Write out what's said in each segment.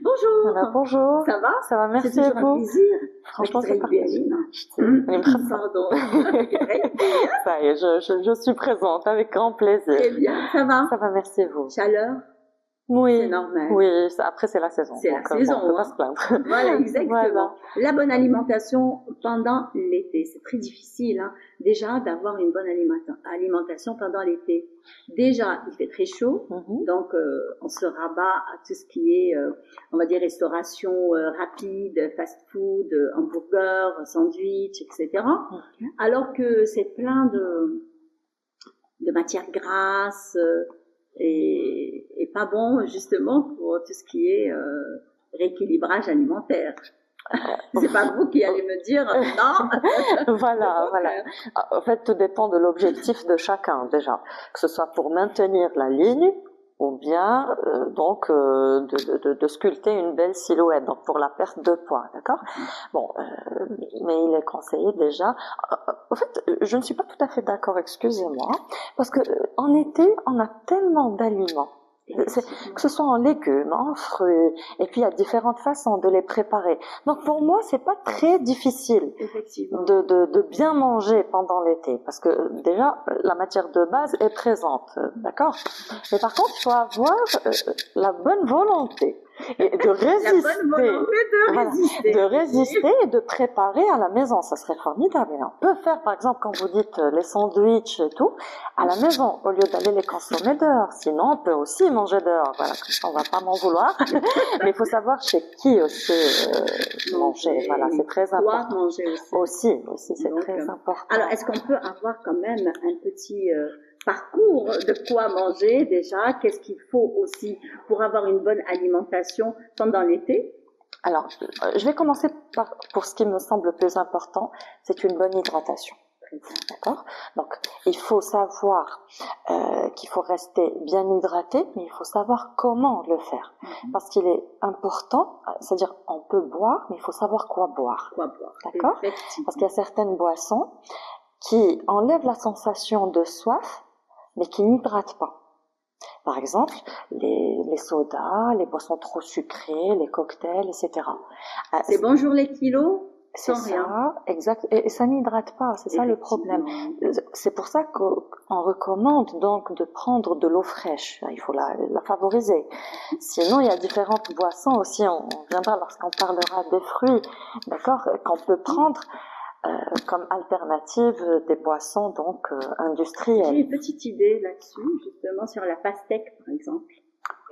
Bonjour, Voilà, bonjour. ça va? Ça va, C'est merci toujours à un vous. plaisir. Franchement, c'est Avec parfait. Pardon. Ça y est, je suis présente avec grand plaisir. Très bien, ça va? Ça va, merci à vous. Chaleur, c'est Oui, normal. oui, après c'est la saison. C'est la donc, saison, bon, on peut hein. pas se plaindre. Voilà, exactement. Voilà. La bonne alimentation pendant l'été, c'est très difficile, hein, déjà d'avoir une bonne alimentation pendant l'été. Déjà, il fait très chaud, Mhm. donc on se rabat à tout ce qui est, on va dire, restauration rapide, fast-food, hamburger, sandwich, etc. Ok. Alors que c'est plein de matières grasses et pas bon justement pour tout ce qui est rééquilibrage alimentaire. C'est pas vous qui allez me dire non. Voilà, voilà. En fait, tout dépend de l'objectif de chacun déjà, que ce soit pour maintenir la ligne ou bien de sculpter une belle silhouette, donc pour la perte de poids, d'accord? Bon, mais il est conseillé déjà. En fait, je ne suis pas tout à fait d'accord, excusez-moi, parce que en été, on a tellement d'aliments. Que ce soit en légumes, en fruits, et puis il y a différentes façons de les préparer. Donc pour moi, c'est pas très difficile de bien manger pendant l'été, parce que déjà la matière de base est présente, d'accord. Mais par contre, il faut avoir la bonne volonté et de résister, La bonne volonté de résister et de préparer à la maison. Ça serait formidable. Et on peut faire, par exemple, quand vous dites les sandwichs et tout, à la maison, au lieu d'aller les consommer dehors. Sinon, on peut aussi manger dehors. Voilà, comme ça, on va pas m'en vouloir. Mais il faut savoir chez qui aussi manger. Voilà, c'est très important. Manger aussi. Aussi, c'est très important. Alors, est-ce qu'on peut avoir quand même un petit parcours de quoi manger déjà? Qu'est-ce qu'il faut aussi pour avoir une bonne alimentation pendant l'été? Alors, je vais commencer pour ce qui me semble le plus important, c'est une bonne hydratation. D'accord? Donc, il faut savoir qu'il faut rester bien hydraté, mais il faut savoir comment le faire. Parce qu'il est important, c'est-à-dire on peut boire, mais il faut savoir quoi boire. D'accord? Parce qu'il y a certaines boissons qui enlèvent la sensation de soif, mais qui n'hydratent pas. Par exemple, les sodas, les boissons trop sucrées, les cocktails, etc. C'est bonjour les kilos? C'est ça, exact. Et ça n'hydrate pas, c'est ça le problème. C'est pour ça qu'on recommande donc de prendre de l'eau fraîche. Il faut la favoriser. Sinon, il y a différentes boissons aussi. On viendra lorsqu'on parlera des fruits, d'accord, qu'on peut prendre comme alternative des boissons donc industrielles. J'ai une petite idée là-dessus, justement sur la pastèque par exemple.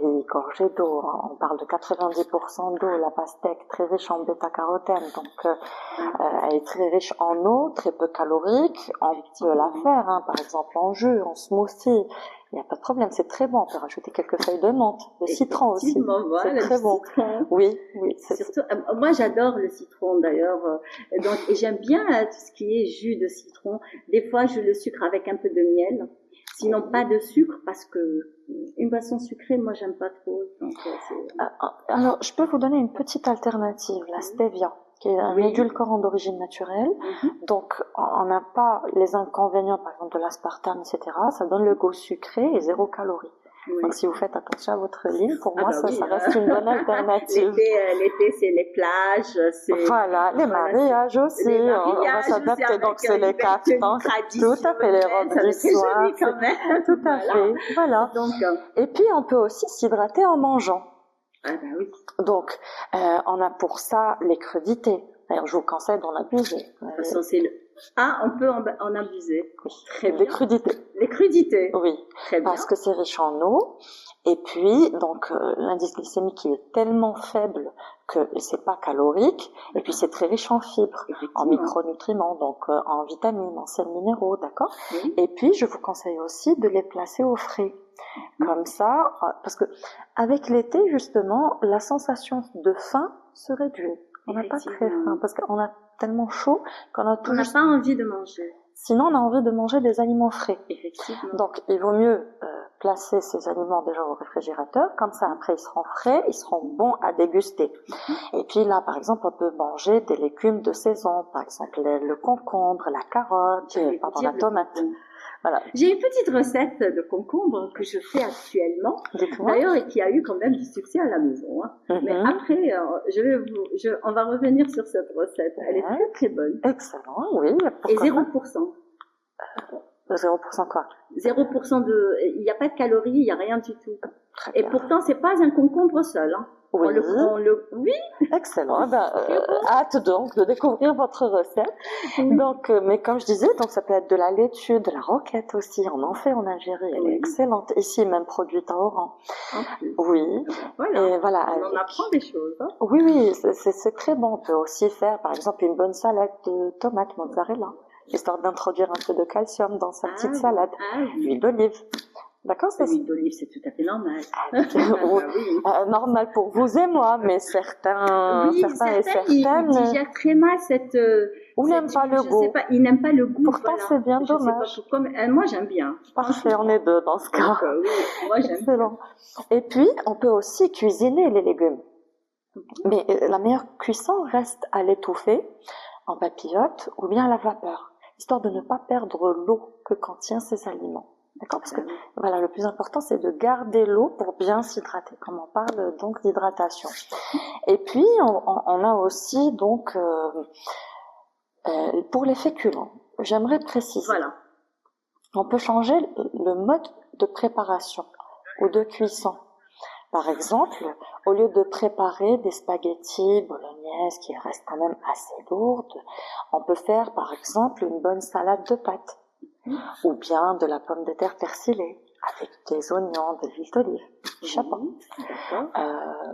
Oui, gorgée d'eau, on parle de 90% d'eau, la pastèque, très riche en bêta-carotène, donc elle est très riche en eau, très peu calorique, on peut la faire, hein, par exemple en jus, en smoothie, il n'y a pas de problème, c'est très bon, on peut rajouter quelques feuilles de menthe, de citron aussi, voilà, c'est très bon. Oui. Surtout, moi j'adore le citron d'ailleurs, donc et j'aime bien tout ce qui est jus de citron, des fois je le sucre avec un peu de miel. Sinon, pas de sucre parce que une boisson sucrée, moi, j'aime pas trop. Donc, alors, je peux vous donner une petite alternative, la stevia, qui est un édulcorant d'origine naturelle. Donc, on n'a pas les inconvénients, par exemple, de l'aspartame, etc. Ça donne le goût sucré et 0 calories. Donc, si vous faites attention à votre ligne, pour moi, ça reste une bonne alternative. L'été, c'est les plages, voilà, les mariages aussi. On va s'adapter. Donc, c'est les caftans. Tout à fait, les robes du soir. Tout à fait. Voilà. Et puis, on peut aussi s'hydrater en mangeant. Donc, on a pour ça les crudités. D'ailleurs, je vous conseille d'en abuser. De toute façon, c'est on peut en abuser. Très bien. Les crudités. Oui. Très bien. Parce que c'est riche en eau. Et puis, donc, l'indice glycémique, il est tellement faible que c'est pas calorique. Et puis, c'est très riche en fibres, en micronutriments, donc en vitamines, en sels minéraux, d'accord? Et puis, je vous conseille aussi de les placer au frais. Comme ça, parce que avec l'été, justement, la sensation de faim se réduit. On n'a pas très faim, parce qu'on a tellement chaud qu'on a toujours... On n'a pas envie de manger. Sinon, on a envie de manger des aliments frais. Effectivement. Donc, il vaut mieux placer ces aliments déjà au réfrigérateur, comme ça après ils seront frais, ils seront bons à déguster. Et puis là, par exemple, on peut manger des légumes de saison, par exemple le concombre, la carotte, pardon, la tomate. Voilà. J'ai une petite recette de concombre que je fais actuellement, d'ailleurs, et qui a eu quand même du succès à la maison. Hein. Mais après, on va revenir sur cette recette. Elle est très très bonne. Excellent, oui. Et 0%. 0% quoi? 0% il n'y a pas de calories, il n'y a rien du tout. Et pourtant, c'est pas un concombre seul. Hein. Oui. Oui. Excellent. Hâte donc de découvrir votre recette. Oui. Donc, mais comme je disais, donc ça peut être de la laitue, de la roquette aussi. On en fait en Algérie. Elle est excellente. Ici, même produite à Oran. Oui. Voilà. Et voilà. On en apprend des choses. Hein. Oui, c'est très bon. On peut aussi faire, par exemple, une bonne salade de tomates mozzarella, histoire d'introduire un peu de calcium dans sa petite salade. Huile d'olive. D'accord, c'est l'huile d'olive, c'est tout à fait normal. Normal pour vous et moi, mais certains et certaines ils digèrent très mal cette. Ou n'aiment pas le goût. Je sais pas, ils n'aiment pas le goût. Pourtant, c'est bien dommage. Moi, j'aime bien. Parfait, on est deux dans ce cas. Donc, oui, moi, j'aime bien. Et puis, on peut aussi cuisiner les légumes. Mais la meilleure cuisson reste à l'étouffer, en papillote ou bien à la vapeur, histoire de ne pas perdre l'eau que contient ces aliments. D'accord? Parce que voilà, le plus important, c'est de garder l'eau pour bien s'hydrater, comme on parle donc d'hydratation. Et puis, on a aussi donc pour les féculents, j'aimerais préciser. Voilà. On peut changer le mode de préparation ou de cuisson. Par exemple, au lieu de préparer des spaghettis bolognaises qui restent quand même assez lourdes, on peut faire par exemple une bonne salade de pâtes ou bien de la pomme de terre persillée avec des oignons, de l'huile d'olive, du chapon.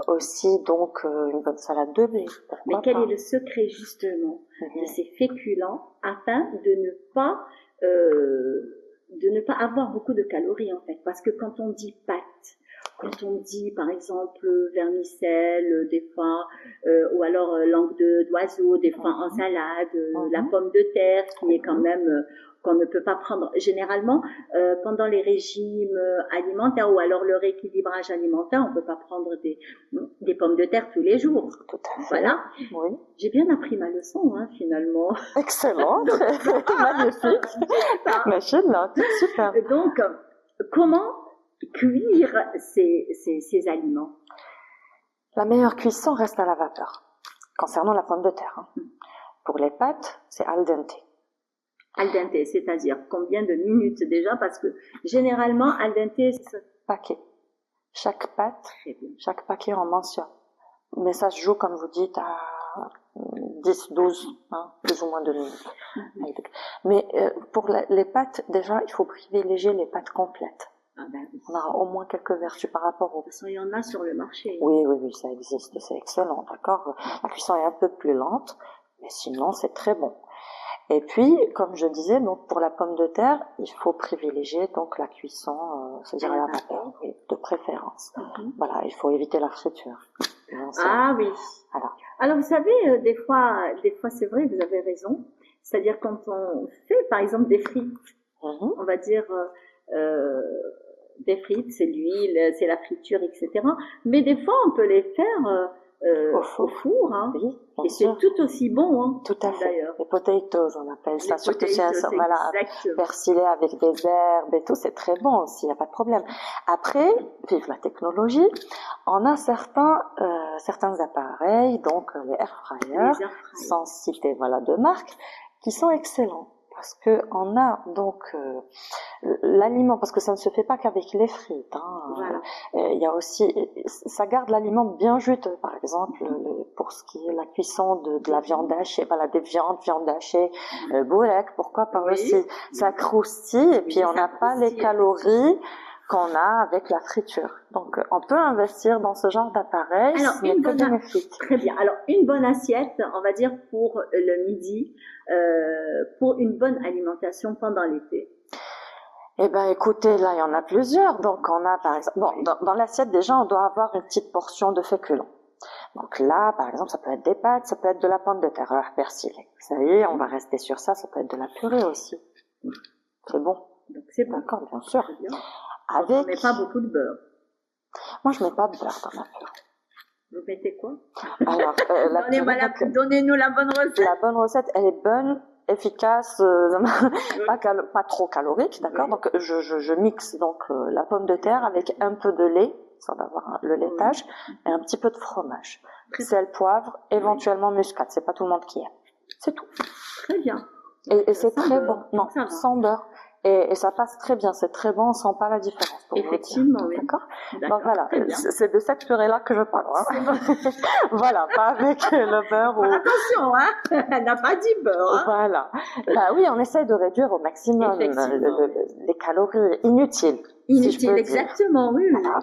Aussi donc une bonne salade de blé. Mais quel est le secret justement de ces féculents afin de ne pas avoir beaucoup de calories en fait? Parce que quand on dit pâtes, quand on dit par exemple vermicelle, des fois, ou alors langue d'oiseau, des fois en salade, la pomme de terre qui est quand même qu'on ne peut pas prendre généralement pendant les régimes alimentaires ou alors le rééquilibrage alimentaire, on peut pas prendre des pommes de terre tous les jours. Tout à fait. Voilà. Oui. J'ai bien appris ma leçon finalement. Excellent, magnifique. Machallah, super. Donc comment cuire ces aliments? La meilleure cuisson reste à la vapeur, concernant la pomme de terre. Pour les pâtes, c'est al dente. Al dente, c'est-à-dire combien de minutes déjà? Parce que généralement, al dente, c'est paquet. Chaque pâte, chaque paquet on mentionne. Mais ça se joue, comme vous dites, à 10, 12, plus ou moins de minutes. Mais pour les pâtes, déjà, il faut privilégier les pâtes complètes. On aura au moins quelques vertus par rapport aux... De toute façon, il y en a sur le marché. Oui, ça existe, c'est excellent, d'accord. La cuisson est un peu plus lente, mais sinon c'est très bon. Et puis, comme je disais, donc pour la pomme de terre, il faut privilégier donc la cuisson, c'est-à-dire à la vapeur, oui, de préférence. Voilà, il faut éviter la friture. Oui. Alors vous savez, des fois c'est vrai, vous avez raison. C'est-à-dire quand on fait, par exemple, des frites, on va dire des frites, c'est l'huile, c'est la friture, etc. Mais des fois, on peut les faire au four, oui, et c'est tout aussi bon, tout à fait. D'ailleurs. Les potatoes, on appelle ça, surtout si voilà, persillé avec des herbes et tout, c'est très bon aussi, il n'y a pas de problème. Après, vive la technologie, on a certains appareils, donc les air fryers, sans citer de marque, qui sont excellents. Parce que on a donc l'aliment, parce que ça ne se fait pas qu'avec les frites. Il y a aussi, ça garde l'aliment bien juteux. Par exemple, pour ce qui est la cuisson de la viande hachée, des viande hachée, bourrec, pourquoi pas aussi. Ça croustille et puis on n'a pas les calories qu'on a avec la friture. Donc, on peut investir dans ce genre d'appareil. Alors, très bien. Alors, une bonne assiette, on va dire pour le midi, pour une bonne alimentation pendant l'été. Eh ben, écoutez, là, il y en a plusieurs. Donc, on a, par exemple, dans l'assiette, déjà, on doit avoir une petite portion de féculents. Donc là, par exemple, ça peut être des pâtes, ça peut être de la pomme de terre persillée. Ça y est, on va rester sur ça. Ça peut être de la purée aussi. C'est bon. Donc, c'est bon. D'accord, bien sûr. On ne met pas beaucoup de beurre. Moi, je mets pas de beurre dans ma purée. Vous mettez quoi? Alors, donnez-nous la bonne recette. La bonne recette, elle est bonne, efficace, pas trop calorique, d'accord? Donc, je mixe donc la pomme de terre avec un peu de lait, sans avoir le laitage, et un petit peu de fromage. Sel, poivre, éventuellement muscade. C'est pas tout le monde qui aime. C'est tout. Très bien. Et c'est très bon. Non, sans beurre. Et ça passe très bien, c'est très bon, on sent pas la différence. Effectivement, oui. D'accord. Donc voilà, c'est de cette purée-là que je parle. Hein. Voilà, pas avec le beurre. Attention, hein, elle n'a pas dit beurre. Hein. Voilà. Bah oui, on essaye de réduire au maximum les calories inutiles. Inutiles, exactement, oui. Voilà.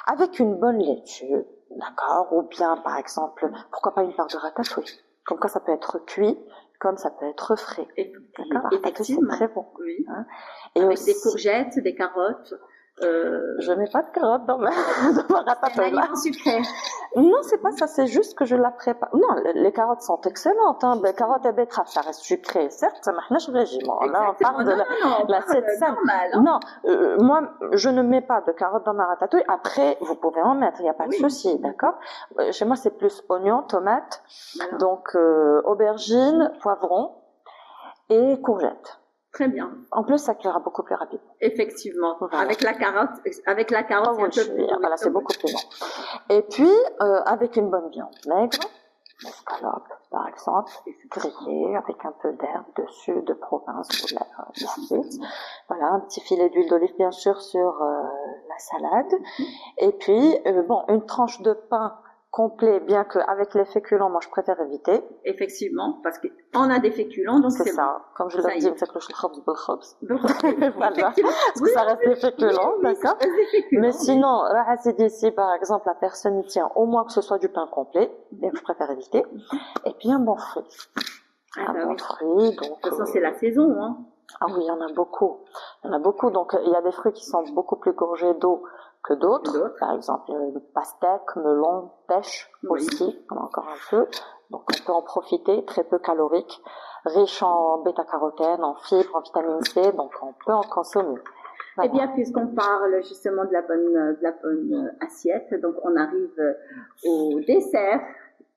Avec une bonne laitue, d'accord, ou bien par exemple, pourquoi pas une part de ratatouille. Comme quoi ça peut être cuit, comme ça peut être frais. Effectivement. C'est très bon. Oui. Hein. Et avec des courgettes, des carottes. Je mets pas de carottes dans ma ratatouille. C'est un aliment sucré. Non, c'est pas ça, c'est juste que je la prépare. Non, les carottes sont excellentes. Hein. Les carottes et betteraves, ça reste sucré. Certes, ça marche le régime. Là, on parle de la cette Non, moi, je ne mets pas de carottes dans ma ratatouille. Après, vous pouvez en mettre, il n'y a pas de souci, d'accord? Chez moi, c'est plus oignons, tomates, donc aubergines, poivrons et courgettes. Très bien. En plus, ça cuira beaucoup plus rapidement. Effectivement. Voilà. Avec la carotte, c'est un peu plus. Voilà, c'est beaucoup plus long. Et puis, avec une bonne viande maigre, escalope, par exemple, grillée, avec un peu d'herbe dessus, de province ou de voilà, un petit filet d'huile d'olive, bien sûr, sur la salade. Et puis, une tranche de pain complet, bien qu'avec les féculents, moi je préfère éviter. Effectivement, parce qu'on a des féculents, donc c'est ça. Bon. Comme je l'ai dit, c'est le khobz bil khobz. Voilà. Parce que ça reste des féculents, d'accord? Mais sinon, d'ici, par exemple, la personne y tient au moins que ce soit du pain complet, bien que je préfère éviter. Et puis un bon fruit. Fruit, donc. De toute façon, c'est la saison, hein. Ah oui, il y en a beaucoup. Il y en a beaucoup. Donc, il y a des fruits qui sont beaucoup plus gorgés d'eau que d'autres. Par exemple, le pastèque, melon, pêche aussi, on a encore un peu. Donc, on peut en profiter, très peu calorique, riche en bêta-carotène, en fibres, en vitamine C, donc on peut en consommer. Voilà. Eh bien, puisqu'on parle justement de la bonne assiette, donc on arrive au dessert.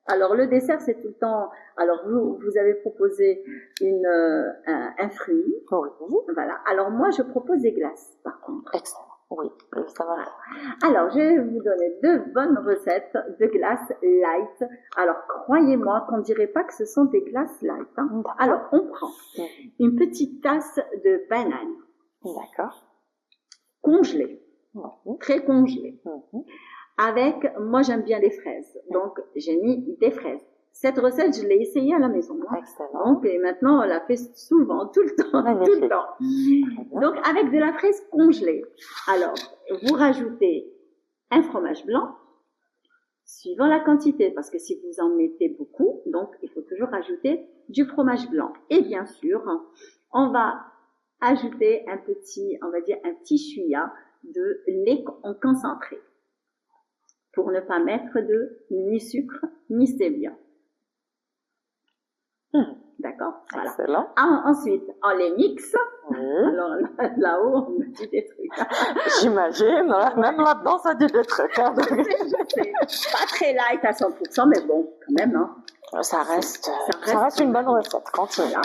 Alors, le dessert, c'est tout le temps... Alors, vous avez proposé un fruit. Oui. Voilà. Alors, moi, je propose des glaces, par contre. Excellent. Oui, ça va. Alors, je vais vous donner 2 bonnes recettes de glaces light. Alors, croyez-moi qu'on ne dirait pas que ce sont des glaces light. Hein. Alors, on prend une petite tasse de banane. D'accord. Congelée. Très congelée. Avec, moi j'aime bien les fraises, donc j'ai mis des fraises. Cette recette, je l'ai essayée à la maison. Hein. Excellent. Donc, et maintenant, on la fait souvent, tout le temps. Magnifique. Tout le temps. Donc, avec de la fraise congelée. Alors, vous rajoutez un fromage blanc, suivant la quantité, parce que si vous en mettez beaucoup, donc il faut toujours rajouter du fromage blanc. Et bien sûr, on va ajouter un petit chouïa de lait en concentré. Pour ne pas mettre ni sucre, ni stevia. D'accord? Voilà. Excellent. Ensuite, on les mixe. Alors là-haut, on dit des trucs. J'imagine, même là-dedans, ça dit des trucs. Hein. Je sais. Pas très light à 100%, mais bon, quand même. Hein. Ça reste une bonne recette. Continue. Voilà.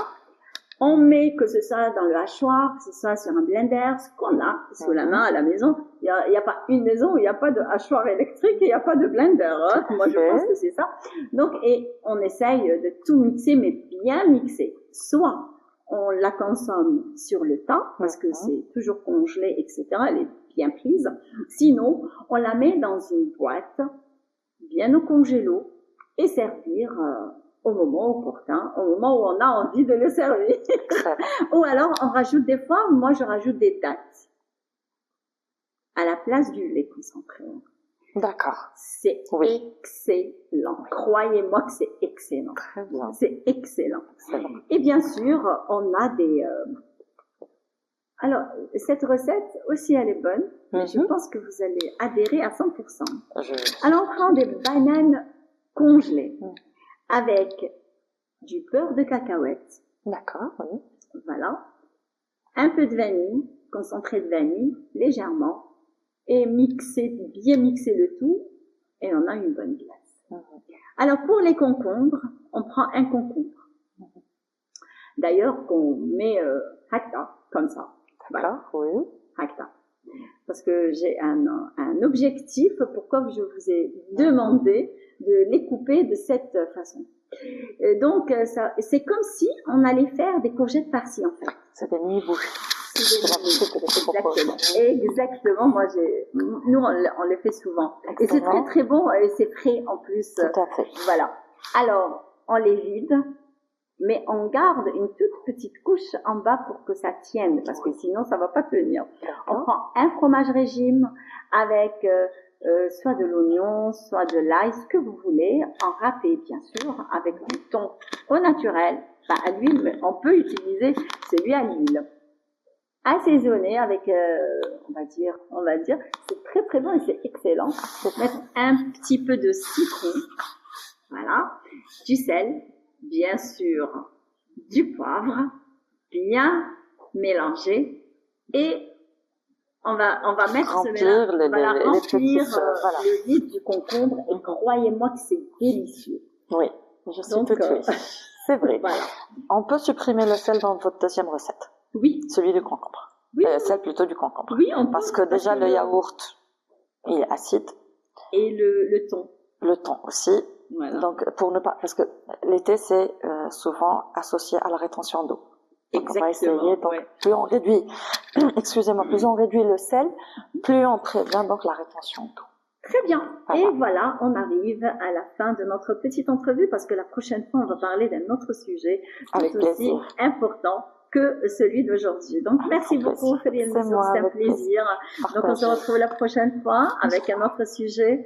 On met, que ce soit dans le hachoir, que ce soit sur un blender, ce qu'on a sous la main à la maison. Il y a pas une maison où il n'y a pas de hachoir électrique et il n'y a pas de blender. Hein. Moi, je pense que c'est ça. Donc, et on essaye de tout mixer, mais bien mixer. Soit on la consomme sur le tas, parce que c'est toujours congelé, etc. Elle est bien prise. Sinon, on la met dans une boîte, bien au congélo, et servir au moment opportun, au moment où on a envie de le servir. Ou alors, on rajoute des fois, moi je rajoute des dattes à la place du lait concentré. D'accord. C'est excellent. Croyez-moi que c'est excellent. Très bien. C'est excellent. Et bien sûr, on a des... Alors, cette recette aussi, elle est bonne. Mais je pense que vous allez adhérer à 100%. Alors, on prend des bananes congelées. Avec du beurre de cacahuète. D'accord, oui. Voilà. Un peu de vanille, concentré de vanille, légèrement. et bien mixer le tout, et on a une bonne glace. Alors pour les concombres, on prend un concombre. D'ailleurs qu'on met hacta, comme ça. D'accord, oui. Hacta. Parce que j'ai un objectif, pourquoi je vous ai demandé de les couper de cette façon. Et donc, c'est comme si on allait faire des courgettes farcies, en fait. C'est des mini-bouches. Exactement. Moi, nous, on le fait souvent. Excellent. Et c'est très, très bon, et c'est frais en plus. Tout à fait. Voilà. Alors, on les vide, mais on garde une toute petite couche en bas pour que ça tienne, parce que sinon, ça va pas tenir. On prend un fromage régime avec soit de l'oignon, soit de l'ail, ce que vous voulez, en râpé, bien sûr, avec du thon au naturel, pas à l'huile, mais on peut utiliser celui à l'huile. Assaisonner avec, on va dire, c'est très très bon et c'est excellent. Mettre un petit peu de citron, voilà, du sel, bien sûr, du poivre, bien mélanger et on va mettre remplir le vide du concombre et croyez-moi que c'est délicieux. Oui, je suis toute oui. C'est vrai. Voilà. On peut supprimer le sel dans votre deuxième recette. Oui. Celui du concombre. Oui. Celle plutôt du concombre. Oui, on peut. Parce que déjà le yaourt, il est acide. Et le thon. Le thon aussi. Voilà. Donc pour ne pas, parce que l'été c'est souvent associé à la rétention d'eau. Donc on va essayer. Donc plus on réduit, excusez-moi, plus on réduit le sel, plus on prévient donc la rétention d'eau. Très bien. Voilà. Et voilà, on arrive à la fin de notre petite entrevue parce que la prochaine fois, on va parler d'un autre sujet qui est aussi important que celui d'aujourd'hui. Donc, merci beaucoup, Frédéric. C'est un plaisir. Donc, on se retrouve la prochaine fois avec un autre sujet.